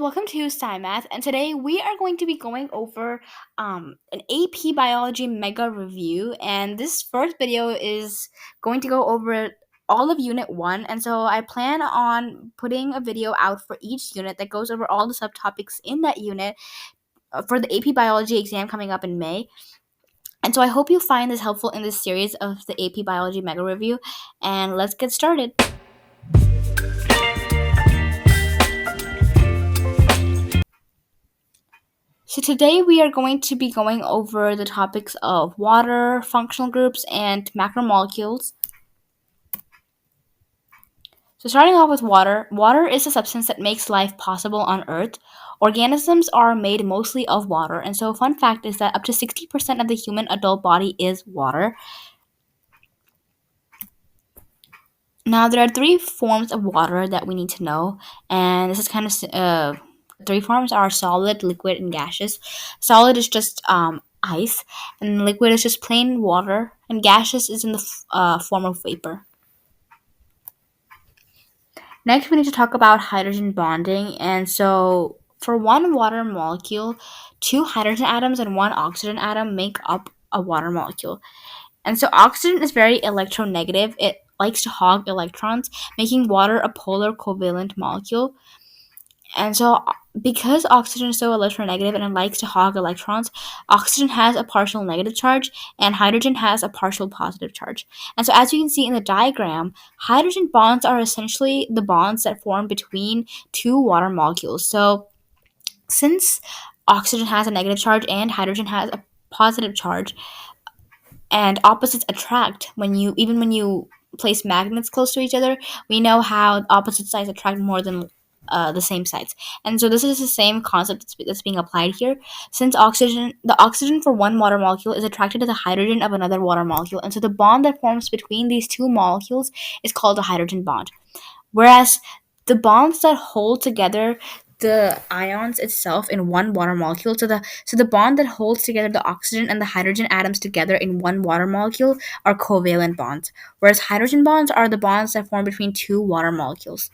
welcome to SciMath, and today we are going to be going over an AP Biology mega review, and this first video is going to go over all of Unit 1, and so I plan on putting a video out for each unit that goes over all the subtopics in that unit for the AP Biology exam coming up in May. And so I hope you find this helpful in this series of the AP Biology mega review, and let's get started. So today we are going to be going over the topics of water, functional groups, and macromolecules. So starting off with water, water is a substance that makes life possible on Earth. Organisms are made mostly of water, and so a fun fact is that up to 60% of the human adult body is water. Now there are three forms of water that we need to know, and this is kind of three forms are solid, liquid, and gaseous. Solid is just ice, and liquid is just plain water, and gaseous is in the form of vapor. Next, we need to talk about hydrogen bonding, and so for one water molecule, two hydrogen atoms and one oxygen atom make up a water molecule. And so oxygen is very electronegative. It likes to hog electrons, making water a polar covalent molecule. And so because oxygen is so electronegative and it likes to hog electrons, oxygen has a partial negative charge and hydrogen has a partial positive charge. And so as you can see in the diagram, hydrogen bonds are essentially the bonds that form between two water molecules. So since oxygen has a negative charge and hydrogen has a positive charge, and opposites attract when you place magnets close to each other, we know how opposite sides attract more than the same sides. And so this is the same concept that's being applied here. Since the oxygen for one water molecule is attracted to the hydrogen of another water molecule, and so the bond that forms between these two molecules is called a hydrogen bond. Whereas the bonds that hold together the ions itself in one water molecule, so the bond that holds together the oxygen and the hydrogen atoms together in one water molecule are covalent bonds, whereas hydrogen bonds are the bonds that form between two water molecules.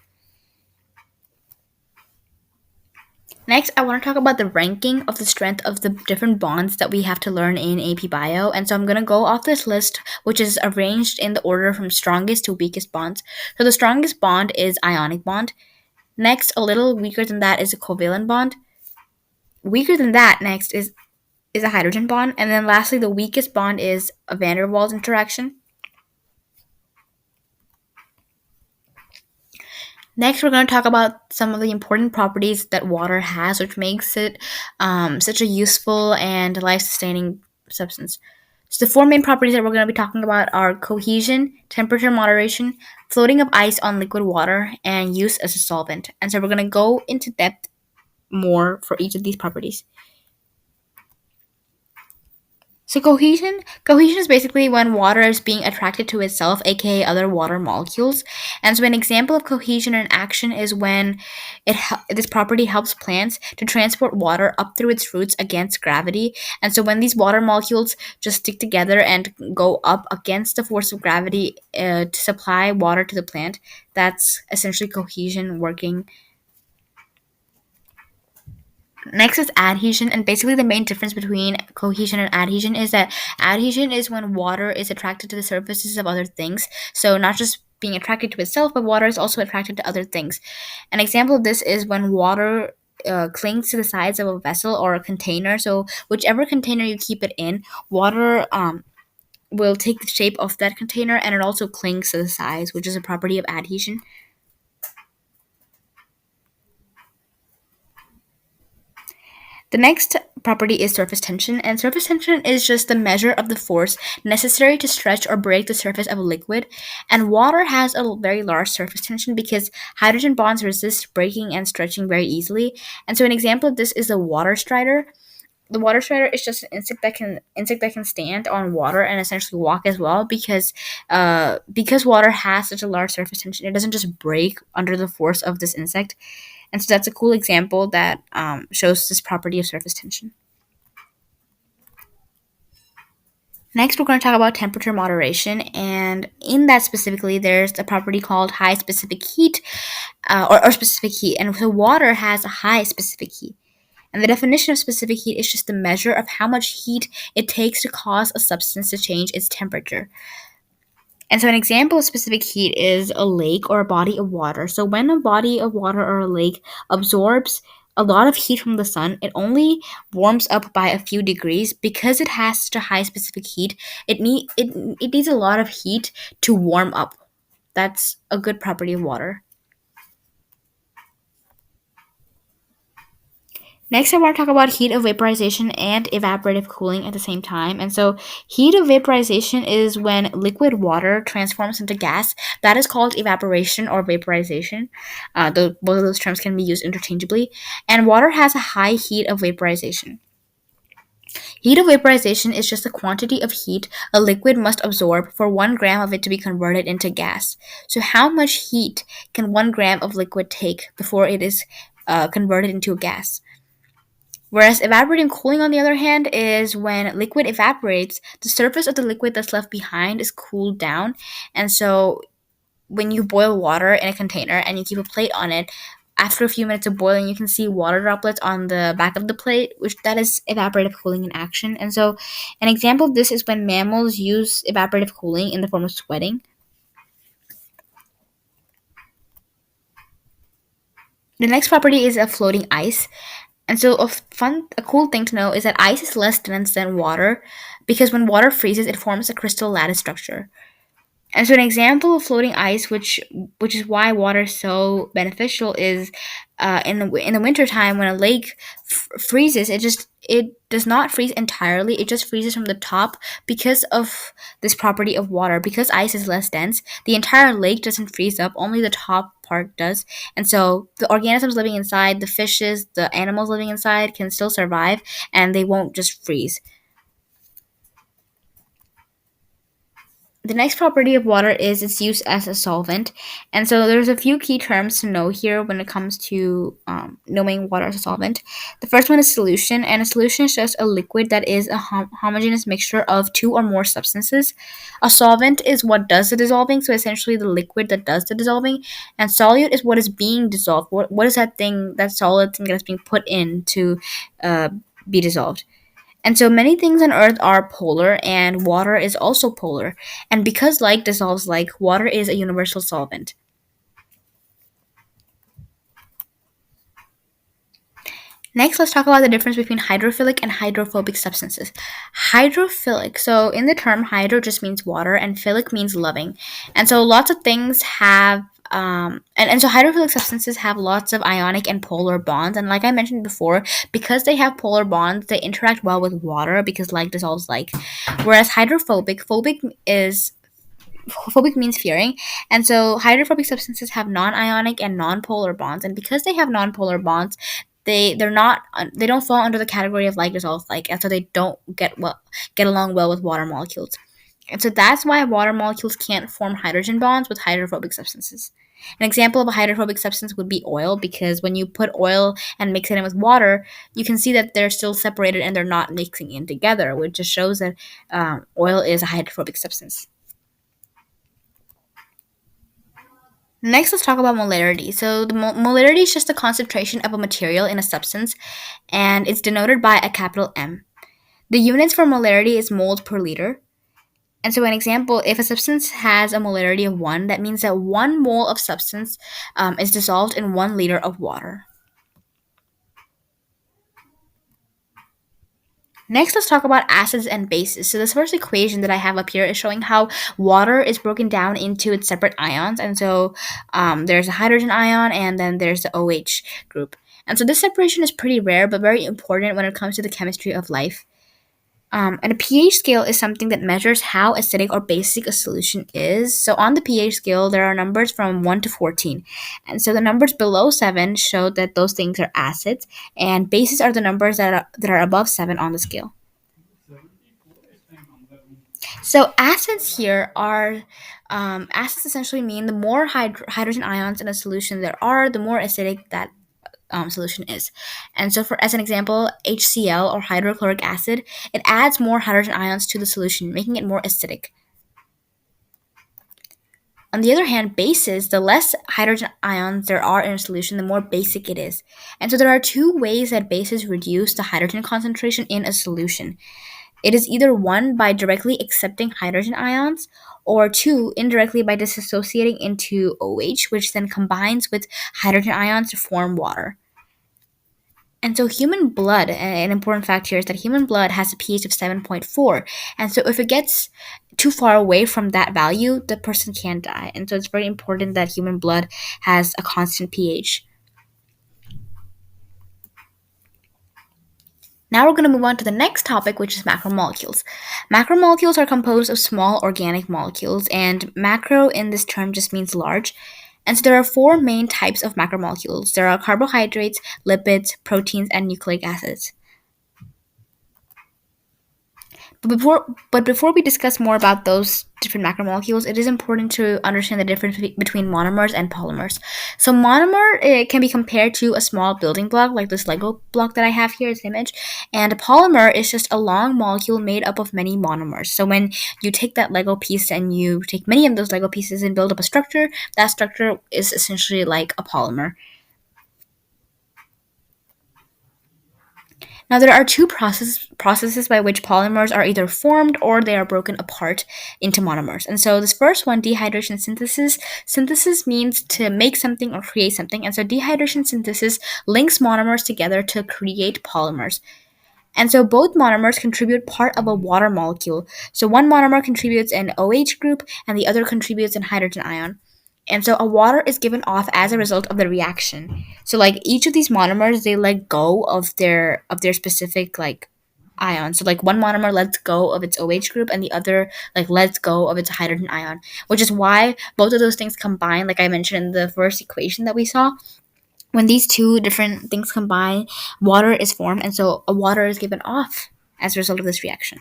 Next, I want to talk about the ranking of the strength of the different bonds that we have to learn in AP Bio. And so I'm going to go off this list, which is arranged in the order from strongest to weakest bonds. So the strongest bond is ionic bond. Next, a little weaker than that is a covalent bond. Weaker than that, next, is a hydrogen bond. And then lastly, the weakest bond is a van der Waals interaction. Next, we're going to talk about some of the important properties that water has, which makes it such a useful and life-sustaining substance. So the four main properties that we're going to be talking about are cohesion, temperature moderation, floating of ice on liquid water, and use as a solvent. And so we're going to go into depth more for each of these properties. So cohesion is basically when water is being attracted to itself, aka other water molecules. And so an example of cohesion in action is when this property helps plants to transport water up through its roots against gravity. And so when these water molecules just stick together and go up against the force of gravity to supply water to the plant, that's essentially cohesion working. Next is adhesion, and basically the main difference between cohesion and adhesion is that adhesion is when water is attracted to the surfaces of other things. So not just being attracted to itself, but water is also attracted to other things. An example of this is when water clings to the sides of a vessel or a container. So whichever container you keep it in, water will take the shape of that container, and it also clings to the sides, which is a property of adhesion. The next property is surface tension, and surface tension is just the measure of the force necessary to stretch or break the surface of a liquid. And water has a very large surface tension because hydrogen bonds resist breaking and stretching very easily. And so an example of this is the water strider. The water strider is just an insect that can stand on water and essentially walk as well because water has such a large surface tension, it doesn't just break under the force of this insect. And so that's a cool example that shows this property of surface tension. Next, we're going to talk about temperature moderation, and in that specifically, there's a property called high specific heat, or specific heat, and so water has a high specific heat. And the definition of specific heat is just the measure of how much heat it takes to cause a substance to change its temperature. And so, an example of specific heat is a lake or a body of water. So, when a body of water or a lake absorbs a lot of heat from the sun, it only warms up by a few degrees because it has such a high specific heat. It needs a lot of heat to warm up. That's a good property of water. Next, I want to talk about heat of vaporization and evaporative cooling at the same time. And so, heat of vaporization is when liquid water transforms into gas. That is called evaporation or vaporization. Both of those terms can be used interchangeably. And water has a high heat of vaporization. Heat of vaporization is just the quantity of heat a liquid must absorb for 1 gram of it to be converted into gas. So, how much heat can 1 gram of liquid take before it is converted into a gas? Whereas evaporating cooling, on the other hand, is when liquid evaporates, the surface of the liquid that's left behind is cooled down. And so when you boil water in a container and you keep a plate on it, after a few minutes of boiling, you can see water droplets on the back of the plate, which that is evaporative cooling in action. And so an example of this is when mammals use evaporative cooling in the form of sweating. The next property is a floating ice. And so a cool thing to know is that ice is less dense than water because when water freezes, it forms a crystal lattice structure. And so an example of floating ice, which is why water is so beneficial, is in the wintertime when a lake freezes, it does not freeze entirely. It just freezes from the top because of this property of water. Because ice is less dense, the entire lake doesn't freeze up. Only the top part does. And so the organisms living inside, the fishes, the animals living inside, can still survive, and they won't just freeze. The next property of water is its use as a solvent. And so there's a few key terms to know here when it comes to knowing water as a solvent. The first one is solution, and a solution is just a liquid that is a homogeneous mixture of two or more substances. A solvent is what does the dissolving, so essentially the liquid that does the dissolving, and solute is what is being dissolved. What is that thing, that solid thing that's being put in to uh, be dissolved? And so many things on Earth are polar, and water is also polar. And because like dissolves like, water is a universal solvent. Next, let's talk about the difference between hydrophilic and hydrophobic substances. Hydrophilic, so in the term, hydro just means water, and philic means loving. And so lots of things have and so hydrophilic substances have lots of ionic and polar bonds, and like I mentioned before, because they have polar bonds, they interact well with water because like dissolves like. Whereas phobic means fearing, and so hydrophobic substances have non-ionic and non-polar bonds, and because they have non-polar bonds, they don't fall under the category of like dissolve like, and so they don't get along well with water molecules. And so that's why water molecules can't form hydrogen bonds with hydrophobic substances. An example of a hydrophobic substance would be oil, because when you put oil and mix it in with water, you can see that they're still separated and they're not mixing in together, which just shows that oil is a hydrophobic substance. Next, let's talk about molarity. So, the molarity is just the concentration of a material in a substance, and it's denoted by a capital M. The units for molarity is moles per liter. And so, an example, if a substance has a molarity of 1, that means that 1 mole of substance is dissolved in 1 liter of water. Next, let's talk about acids and bases. So this first equation that I have up here is showing how water is broken down into its separate ions. And so there's a hydrogen ion, and then there's the OH group. And so this separation is pretty rare, but very important when it comes to the chemistry of life. And a pH scale is something that measures how acidic or basic a solution is. So on the pH scale, there are numbers from 1 to 14. And so the numbers below 7 show that those things are acids, and bases are the numbers that are above 7 on the scale. So acids here are acids essentially mean the more hydrogen ions in a solution there are, the more acidic solution is. And so, for as an example, HCl or hydrochloric acid, it adds more hydrogen ions to the solution, making it more acidic. On the other hand, bases, the less hydrogen ions there are in a solution, the more basic it is. And so there are two ways that bases reduce the hydrogen concentration in a solution. It is either one, by directly accepting hydrogen ions, or two, indirectly by dissociating into OH, which then combines with hydrogen ions to form water. And so human blood, an important fact here is that human blood has a pH of 7.4. And so if it gets too far away from that value, the person can die. And so it's very important that human blood has a constant pH. Now we're going to move on to the next topic, which is macromolecules. Macromolecules are composed of small organic molecules, and macro in this term just means large. And so there are four main types of macromolecules. There are carbohydrates, lipids, proteins, and nucleic acids. But before we discuss more about those different macromolecules, it is important to understand the difference between monomers and polymers. So monomer, it can be compared to a small building block, like this Lego block that I have here, this image. And a polymer is just a long molecule made up of many monomers. So when you take that Lego piece and you take many of those Lego pieces and build up a structure, that structure is essentially like a polymer. Now, there are two processes by which polymers are either formed or they are broken apart into monomers. And so, this first one, dehydration synthesis. Synthesis means to make something or create something. And so, dehydration synthesis links monomers together to create polymers. And so both monomers contribute part of a water molecule. So one monomer contributes an OH group and the other contributes an hydrogen ion. And so a water is given off as a result of the reaction. So like each of these monomers, they let go of their specific like ion. So like one monomer lets go of its OH group and the other like lets go of its hydrogen ion, which is why both of those things combine, like I mentioned in the first equation that we saw. When these two different things combine, water is formed, and so a water is given off as a result of this reaction.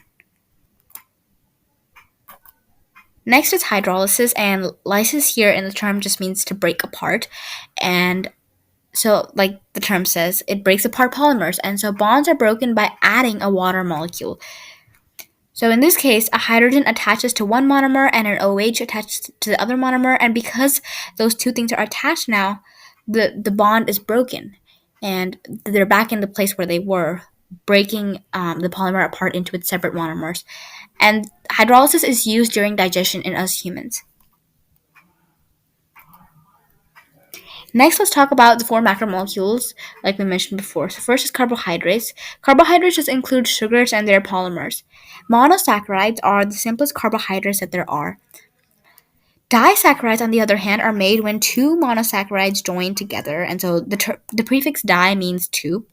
Next is hydrolysis, and lysis here in the term just means to break apart. And so, like the term says, it breaks apart polymers, and so bonds are broken by adding a water molecule. So in this case, a hydrogen attaches to one monomer and an OH attaches to the other monomer, and because those two things are attached now, the bond is broken, and they're back in the place where they were, breaking the polymer apart into its separate monomers. And hydrolysis is used during digestion in us humans. Next, let's talk about the four macromolecules, like we mentioned before. So first is carbohydrates. Carbohydrates just include sugars and their polymers. Monosaccharides are the simplest carbohydrates that there are. Disaccharides, on the other hand, are made when two monosaccharides join together, and so the prefix di means two.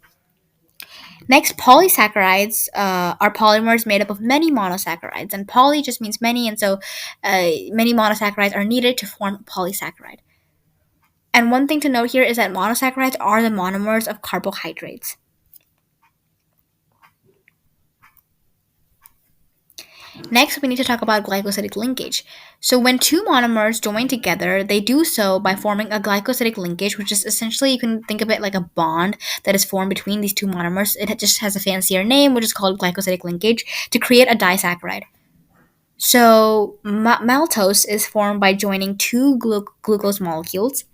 Next, polysaccharides are polymers made up of many monosaccharides, and poly just means many, and so many monosaccharides are needed to form a polysaccharide. And one thing to note here is that monosaccharides are the monomers of carbohydrates. Next, we need to talk about glycosidic linkage. So when two monomers join together, they do so by forming a glycosidic linkage, which is essentially, you can think of it like a bond that is formed between these two monomers. It just has a fancier name, which is called glycosidic linkage, to create a disaccharide. So maltose is formed by joining two glucose molecules.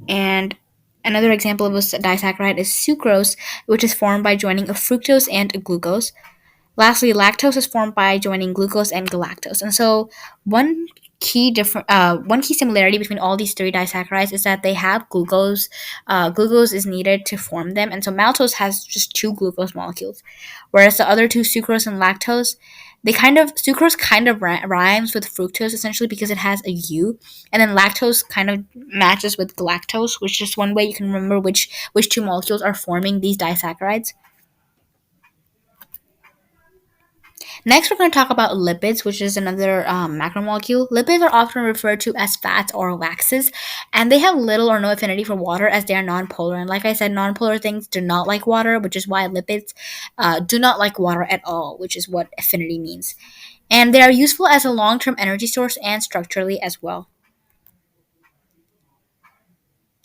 And another example of a disaccharide is sucrose, which is formed by joining a fructose and a glucose. Lastly, lactose is formed by joining glucose and galactose. And so one key similarity between all these three disaccharides is that they have glucose. Glucose is needed to form them, and so maltose has just two glucose molecules, whereas the other two, sucrose and lactose, sucrose kind of rhymes with fructose essentially because it has a U, and then lactose kind of matches with galactose, which is one way you can remember which two molecules are forming these disaccharides. Next, we're going to talk about lipids, which is another macromolecule. Lipids are often referred to as fats or waxes, and they have little or no affinity for water as they are nonpolar. And like I said, nonpolar things do not like water, which is why lipids do not like water at all, which is what affinity means. And they are useful as a long-term energy source and structurally as well.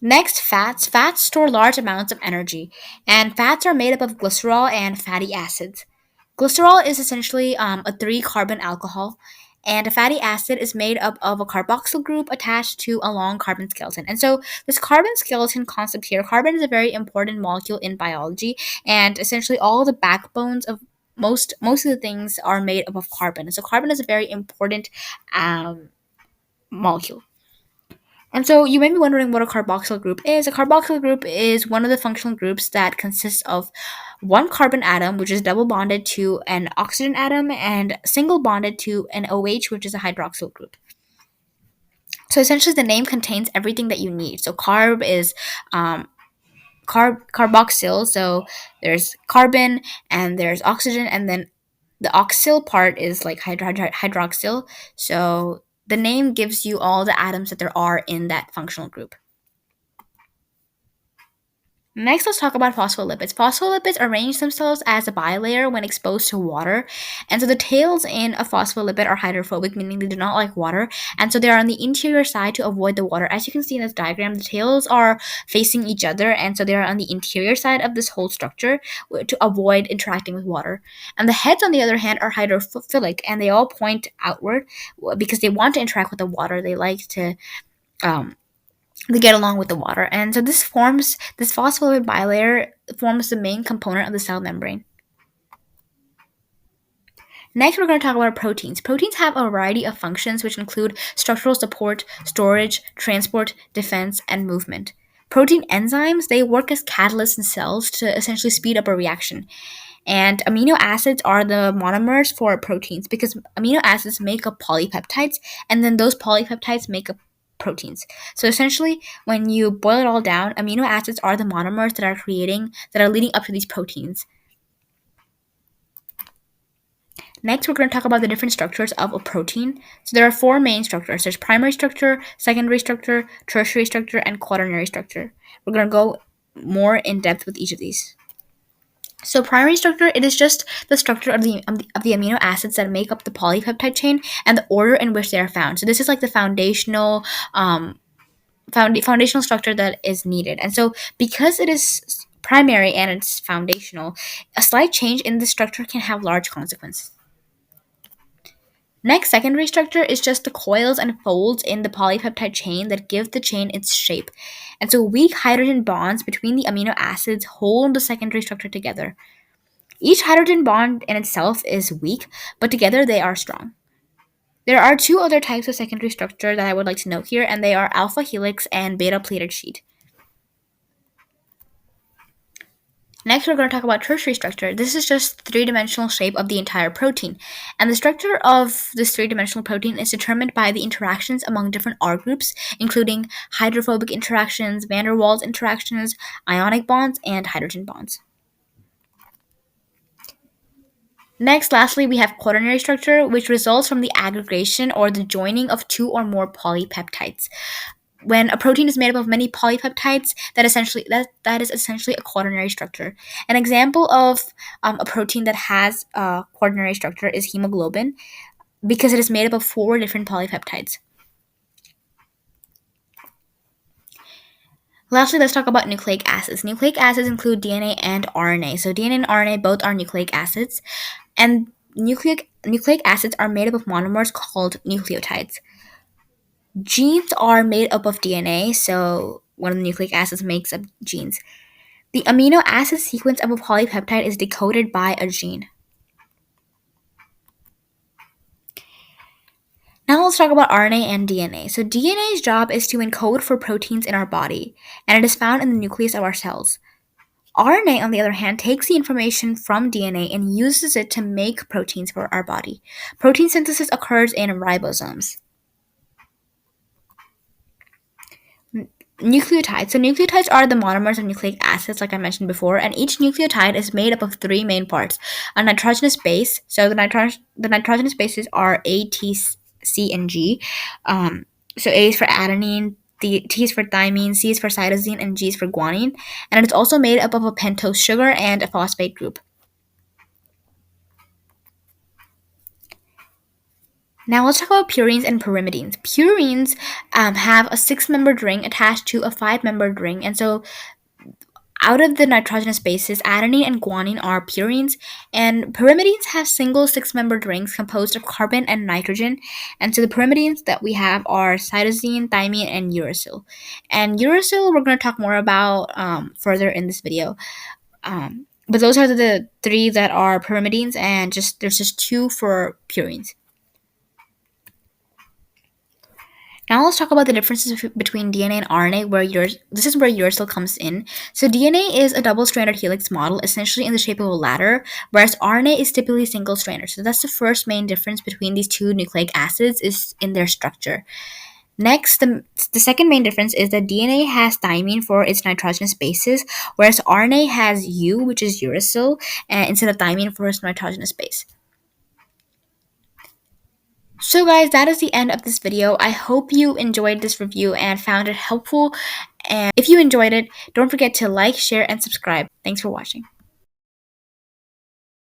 Next, fats. Fats store large amounts of energy, and fats are made up of glycerol and fatty acids. Glycerol is essentially a three carbon alcohol, and a fatty acid is made up of a carboxyl group attached to a long carbon skeleton. And so, this carbon skeleton concept here, carbon is a very important molecule in biology, and essentially all the backbones of most of the things are made up of carbon. And so, carbon is a very important molecule. And so you may be wondering what a carboxyl group is. A carboxyl group is one of the functional groups that consists of one carbon atom, which is double bonded to an oxygen atom, and single bonded to an OH, which is a hydroxyl group. So essentially, the name contains everything that you need. So carb is carboxyl. So there's carbon and there's oxygen, and then the oxyl part is like hydroxyl. So the name gives you all the atoms that there are in that functional group. Next, let's talk about phospholipids. Phospholipids arrange themselves as a bilayer when exposed to water. And so the tails in a phospholipid are hydrophobic, meaning they do not like water. And so they are on the interior side to avoid the water. As you can see in this diagram, the tails are facing each other. And so they are on the interior side of this whole structure to avoid interacting with water. And the heads, on the other hand, are hydrophilic and they all point outward because they want to interact with the water. They like to. Um, they get along with the water. And so this phospholipid bilayer forms the main component of the cell membrane. Next, we're going to talk about proteins. Proteins have a variety of functions which include structural support, storage, transport, defense, and movement. Protein enzymes, they work as catalysts in cells to essentially speed up a reaction. And amino acids are the monomers for proteins because amino acids make up polypeptides, and then those polypeptides make up proteins. So essentially, when you boil it all down, amino acids are the monomers that are leading up to these proteins. Next, we're going to talk about the different structures of a protein. So there are four main structures. There's primary structure, secondary structure, tertiary structure, and quaternary structure. We're going to go more in depth with each of these. So primary structure, it is just the structure of the amino acids that make up the polypeptide chain and the order in which they are found. So this is like the foundational structure that is needed. And so because it is primary and it's foundational, a slight change in the structure can have large consequences. Next, secondary structure is just the coils and folds in the polypeptide chain that give the chain its shape. And so weak hydrogen bonds between the amino acids hold the secondary structure together. Each hydrogen bond in itself is weak, but together they are strong. There are two other types of secondary structure that I would like to note here, and they are alpha helix and beta pleated sheet. Next, we're going to talk about tertiary structure. This is just the three-dimensional shape of the entire protein. And the structure of this three-dimensional protein is determined by the interactions among different R groups, including hydrophobic interactions, van der Waals interactions, ionic bonds, and hydrogen bonds. Next, lastly, we have quaternary structure, which results from the aggregation or the joining of two or more polypeptides. When a protein is made up of many polypeptides, that is essentially a quaternary structure. An example of a protein that has a quaternary structure is hemoglobin, because it is made up of four different polypeptides. Lastly, let's talk about nucleic acids. Nucleic acids include DNA and RNA. So DNA and RNA both are nucleic acids, and nucleic acids are made up of monomers called nucleotides. Genes are made up of DNA, so one of the nucleic acids makes up genes. The amino acid sequence of a polypeptide is decoded by a gene. Now let's talk about RNA and DNA. So DNA's job is to encode for proteins in our body, and it is found in the nucleus of our cells. RNA, on the other hand, takes the information from DNA and uses it to make proteins for our body. Protein synthesis occurs in ribosomes. Nucleotides. So nucleotides are the monomers of nucleic acids, like I mentioned before, and each nucleotide is made up of three main parts: a nitrogenous base. So the nitrogenous bases are A, T, C, and G. So A is for adenine, T is for thymine, C is for cytosine, and G is for guanine. And it's also made up of a pentose sugar and a phosphate group. Now let's talk about purines and pyrimidines. Purines have a 6-membered ring attached to a 5-membered ring, and so out of the nitrogenous bases, adenine and guanine are purines, and pyrimidines have single 6-membered rings composed of carbon and nitrogen. And so the pyrimidines that we have are cytosine, thymine, and uracil. And uracil we're going to talk more about further in this video. But those are the three that are pyrimidines, and there's just two for purines. Now let's talk about the differences between DNA and RNA, this is where uracil comes in. So DNA is a double-stranded helix model, essentially in the shape of a ladder, whereas RNA is typically single-stranded. So that's the first main difference between these two nucleic acids is in their structure. Next, the second main difference is that DNA has thymine for its nitrogenous bases, whereas RNA has U, which is uracil, instead of thymine for its nitrogenous base. So guys, that is the end of this video. I hope you enjoyed this review and found it helpful. And if you enjoyed it, don't forget to like, share, and subscribe. Thanks for watching.